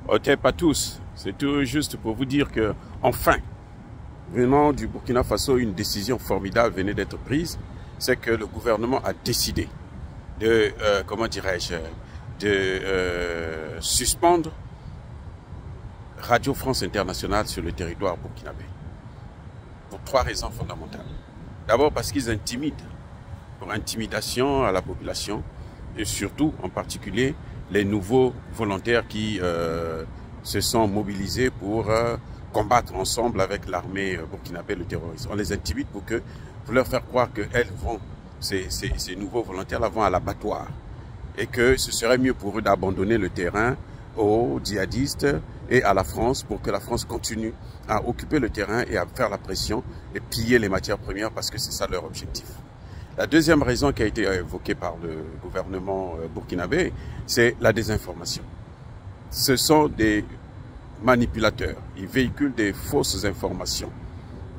Ok, pas tous. C'est tout juste pour vous dire que, enfin, venant du Burkina Faso, une décision formidable venait d'être prise. C'est que le gouvernement a décidé de, comment dirais-je, de suspendre Radio France Internationale sur le territoire burkinabé. Pour 3 raisons fondamentales. D'abord parce qu'ils intimident, pour intimidation à la population, et surtout, en particulier, les nouveaux volontaires qui se sont mobilisés pour combattre ensemble avec l'armée burkinabé le terrorisme. On les intimide pour leur faire croire que ces nouveaux volontaires-là vont à l'abattoir et que ce serait mieux pour eux d'abandonner le terrain aux djihadistes et à la France pour que la France continue à occuper le terrain et à faire la pression et piller les matières premières parce que c'est ça leur objectif. La deuxième raison qui a été évoquée par le gouvernement burkinabé, c'est la désinformation. Ce sont des manipulateurs. Ils véhiculent des fausses informations,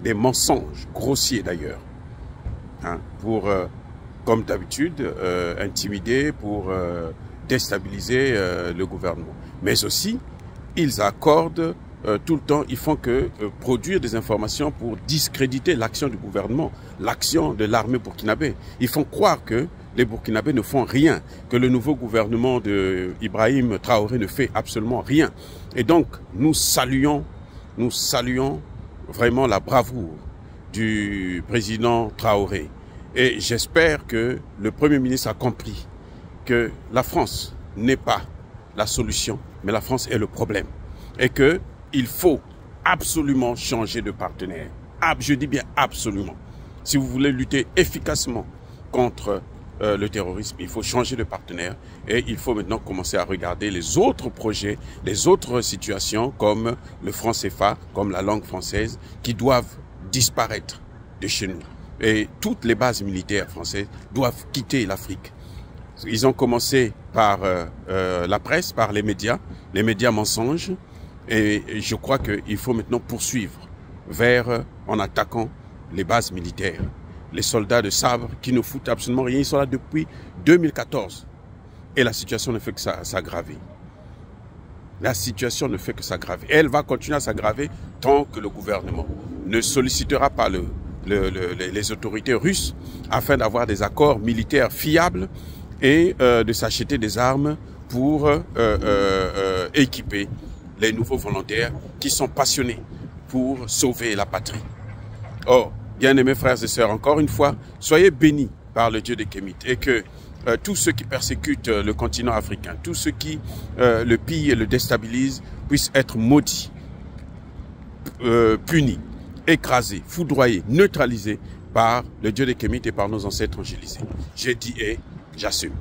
des mensonges, grossiers d'ailleurs, hein, pour, comme d'habitude, intimider, pour déstabiliser le gouvernement. Mais aussi, ils accordent tout le temps, ils font que produire des informations pour discréditer l'action du gouvernement, l'action de l'armée burkinabé. Ils font croire que les Burkinabés ne font rien, que le nouveau gouvernement de Ibrahim Traoré ne fait absolument rien. Et donc, nous saluons vraiment la bravoure du président Traoré. Et j'espère que le Premier ministre a compris que la France n'est pas la solution, mais la France est le problème. Et qu'il faut absolument changer de partenaire. Je dis bien absolument. Si vous voulez lutter efficacement contre le terrorisme, il faut changer de partenaire et il faut maintenant commencer à regarder les autres projets, les autres situations comme le franc CFA, comme la langue française, qui doivent disparaître de chez nous. Et toutes les bases militaires françaises doivent quitter l'Afrique. Ils ont commencé par la presse, par les médias mensonges. Et je crois qu'il faut maintenant poursuivre en attaquant les bases militaires. Les soldats de sabre qui ne foutent absolument rien. Ils sont là depuis 2014. Et la situation ne fait que s'aggraver. La situation ne fait que s'aggraver. Elle va continuer à s'aggraver tant que le gouvernement ne sollicitera pas les autorités russes afin d'avoir des accords militaires fiables et de s'acheter des armes pour équiper les nouveaux volontaires qui sont passionnés pour sauver la patrie. Or, bien-aimés frères et sœurs, encore une fois, soyez bénis par le Dieu des Kémites et que tous ceux qui persécutent le continent africain, tous ceux qui le pillent et le déstabilisent puissent être maudits, punis, écrasés, foudroyés, neutralisés par le Dieu des Kémites et par nos ancêtres angélisés. J'ai dit et j'assume.